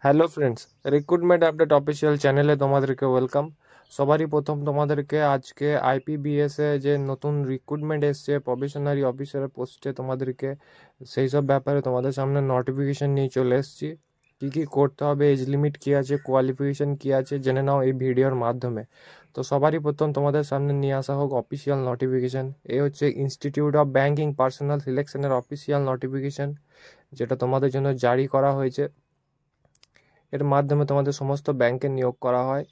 Hello friends, recruitment update official চ্যানেলে তোমাদেরকে welcome. সবারই প্রথম তোমাদেরকে আজকে আইপিবিএস এ যে নতুন রিক্রুটমেন্ট এসছে প্রবেশনারি অফিসারের পোস্টে, তোমাদেরকে সেই সব ব্যাপারে তোমাদের সামনে নোটিফিকেশন নিয়ে চলে এসেছি। কী কী করতে হবে, এজ লিমিট কী আছে, কোয়ালিফিকেশন কী আছে, জেনে নাও এই ভিডিওর মাধ্যমে। তো সবারই প্রথম তোমাদের সামনে নিয়ে আসা হোক অফিসিয়াল নোটিফিকেশন। এ হচ্ছে ইনস্টিটিউট অফ ব্যাঙ্কিং পার্সোনাল সিলেকশনের অফিসিয়াল নোটিফিকেশন, যেটা তোমাদের জন্য জারি করা হয়েছে। এর মাধ্যমে তোমাদের সমস্ত ব্যাংকে নিয়োগ করা হয়।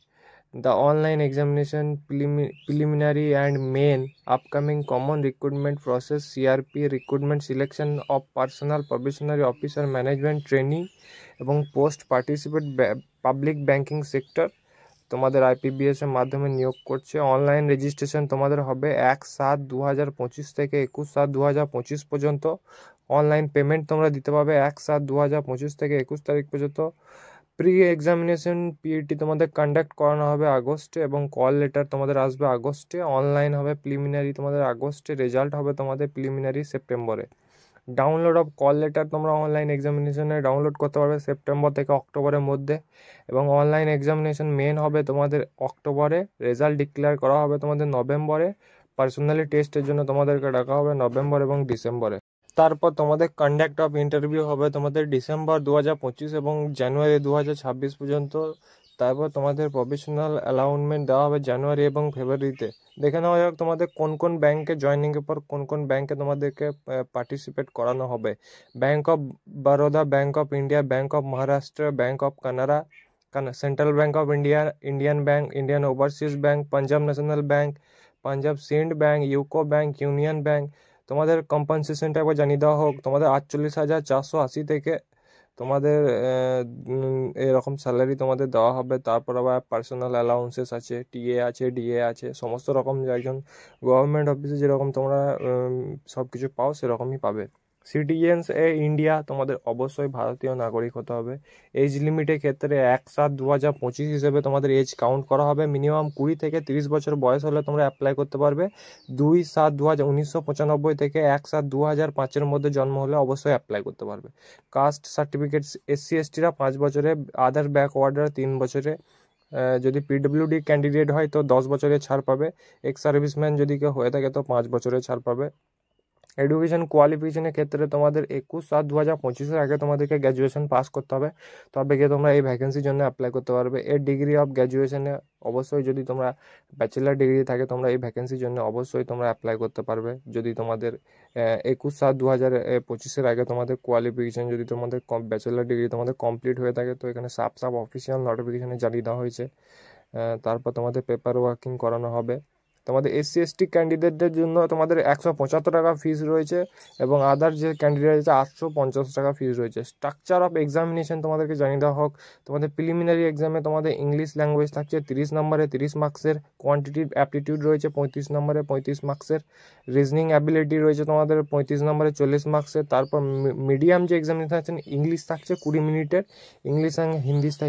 The online examination preliminary and main upcoming common recruitment process CRP recruitment selection of personnel probationary officer management training এবং post participate public banking sector তোমাদের আইপিবিএস এর মাধ্যমে নিয়োগ করছে। অনলাইন রেজিস্ট্রেশন তোমাদের হবে 1/7/2025 থেকে 21/7/2025 পর্যন্ত। অনলাইন পেমেন্ট তোমরা দিতে পারবে 1/7/2025 থেকে 21 তারিখ পর্যন্ত। প্রি এক্সামিনেশন পিইটি তোমাদের কন্ডাক্ট করানো হবে আগস্টে এবং কল লেটার তোমাদের আসবে আগস্টে। অনলাইন হবে প্রিলিমিনারি তোমাদের আগস্টে, রেজাল্ট হবে তোমাদের প্রিলিমিনারি সেপ্টেম্বরে। ডাউনলোড অফ কল লেটার তোমরা অনলাইন এক্সামিনেশনে ডাউনলোড করতে পারবে সেপ্টেম্বর থেকে অক্টোবরের মধ্যে, এবং অনলাইন এক্সামিনেশন মেন হবে তোমাদের অক্টোবরে, রেজাল্ট ডিক্লেয়ার করা হবে তোমাদের নভেম্বরে। পার্সোনালি টেস্টের জন্য তোমাদেরকে ডাকা হবে নভেম্বর এবং ডিসেম্বরে। তারপর তোমাদের কন্ডাক্ট অফ ইন্টারভিউ হবে তোমাদের ডিসেম্বর 2025 এবং জানুয়ারি 2026 পর্যন্ত। তারপর তোমাদের প্রফেশনাল অ্যালাউনমেন্ট দেওয়া হবে জানুয়ারি এবং ফেব্রুয়ারিতে। দেখে নেওয়া যাক তোমাদের কোন কোন ব্যাংকে জয়েনিংয়ের পর কোন কোন ব্যাংকে তোমাদেরকে পার্টিসিপেট করানো হবে। Bank of Baroda, bank of India, bank of Maharashtra, bank of Canada, central bank of India, Indian bank, Indian overseas bank, Punjab national bank, Punjab Sind bank, UCO bank, union bank. তোমাদের কম্পেনসেশনটা একবার জানিয়ে দেওয়া হোক। তোমাদের 48,480 থেকে তোমাদের এরকম স্যালারি তোমাদের দেওয়া হবে। তারপর আবার পার্সোনাল অ্যালাউন্সেস আছে, টিএ আছে, ডিএ আছে, সমস্ত রকম একজন গভর্নমেন্ট অফিসে যেরকম তোমরা সব কিছু পাও সেরকমই পাবে। সিটিজেন্স ইন্ডিয়া, তোমাদের অবশ্যই ভারতীয় নাগরিক হতে হবে। এজ লিমিটের ক্ষেত্রে 1/7/2025 হিসেবে তোমাদের এজ কাউন্ট করা হবে। মিনিমাম 20 থেকে 30 বছর বয়স হলে তোমরা অ্যাপ্লাই করতে পারবে। 2/7/1995 থেকে 1/7/2005 মধ্যে জন্ম হলে অবশ্যই অ্যাপ্লাই করতে পারবে। কাস্ট সার্টিফিকেট SC STরা 5 বছরে, আদার ব্যাকওয়ার্ডার 3 বছরে। যদি পিডব্লিউডি ক্যান্ডিডেট হয় তো 10 বছরের ছাড় পাবে। এক্স সার্ভিসম্যান যদি কেউ হয়ে থাকে তো 5 বছরের ছাড় পাবে। এডুকেশন কোয়ালিফিকেশনের ক্ষেত্রে তোমাদের 21/7/2025 আগে তোমাদেরকে গ্র্যাজুয়েশন পাস করতে হবে, তবে গিয়ে তোমরা এই ভ্যাকেন্সির জন্য অ্যাপ্লাই করতে পারবে। এর ডিগ্রি অফ গ্র্যাজুয়েশনে অবশ্যই যদি তোমরা ব্যাচেলার ডিগ্রি থাকে তোমরা এই ভ্যাকেন্সির জন্য অবশ্যই তোমরা অ্যাপ্লাই করতে পারবে। যদি তোমাদের 21/7/2025 আগে তোমাদের কোয়ালিফিকেশন যদি তোমাদের ব্যাচেলার ডিগ্রি তোমাদের কমপ্লিট হয়ে থাকে তো এখানে সাফ অফিসিয়াল নোটিফিকেশনে জানিয়ে দেওয়া হয়েছে। তারপর তোমাদের পেপার ওয়ার্কিং করানো হবে। তোমাদের SC ST ক্যান্ডিডেটদের জন্য তোমাদের 175 টাকা ফিস রয়েছে এবং আদার যে ক্যান্ডিডেট আছে 850 টাকা ফিস রয়েছে। স্ট্রাকচার অফ এক্সামিনেশন তোমাদেরকে জানিয়ে দেওয়া হোক। তোমাদের প্রিলিমিনারি এক্সামে তোমাদের ইংলিশ ল্যাঙ্গুয়েজ থাকছে 30 নম্বরে 30 মার্কসের, কোয়ান্টিটিভ অ্যাপটিটিউড রয়েছে 35 নম্বরে 35 মার্কসের, রিজনিং অ্যাবিলিটি রয়েছে তোমাদের 35 নম্বরে 40 মার্কসের। তারপর মিডিয়াম যে এক্সামিনেশন আছে ইংলিশ থাকছে 20 মিনিটের, ইংলিশ অ্যান্ড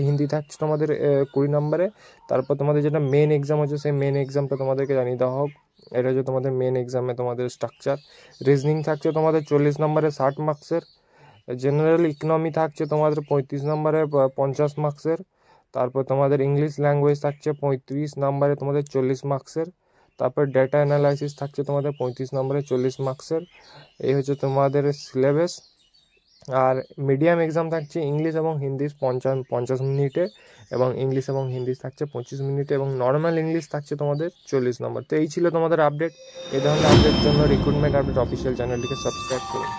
হিন্দি থাকছে তোমাদের 20 নম্বরে। তারপর তোমাদের যেটা মেন এক্সাম হচ্ছে সেই মেন এক্সামটা তোমাদেরকে জানিয়ে দেওয়া হোক। এটা হচ্ছে তোমাদের মেন এক্সামে তোমাদের স্ট্রাকচার। রিজনিং থাকছে তোমাদের 40 নম্বরে 60 মার্কসের, জেনারেল ইকোনমি থাকছে তোমাদের 35 নম্বরে 50 মার্কসের। তারপর তোমাদের ইংলিশ ল্যাঙ্গুয়েজ থাকছে 35 নম্বরে তোমাদের 40 মার্কসের। তারপর ডেটা অ্যানালাইসিস থাকছে তোমাদের 35 নম্বরে 40 মার্কসের। এই হচ্ছে তোমাদের সিলেবাস। আর মিডিয়াম এক্সাম থাকছে ইংলিশ এবং হিন্দি 50 মিনিটে, এবং ইংলিশ এবং হিন্দি থাকছে 25 মিনিটে, এবং নর্মাল ইংলিশ থাকছে তোমাদের 40 নম্বর। তো এই ছিল তোমাদের আপডেট। এই ধরনের আপডেটের জন্য রিক্রুটমেন্ট আপডেট অফিসিয়াল চ্যানেলটিকে সাবস্ক্রাইব করুন।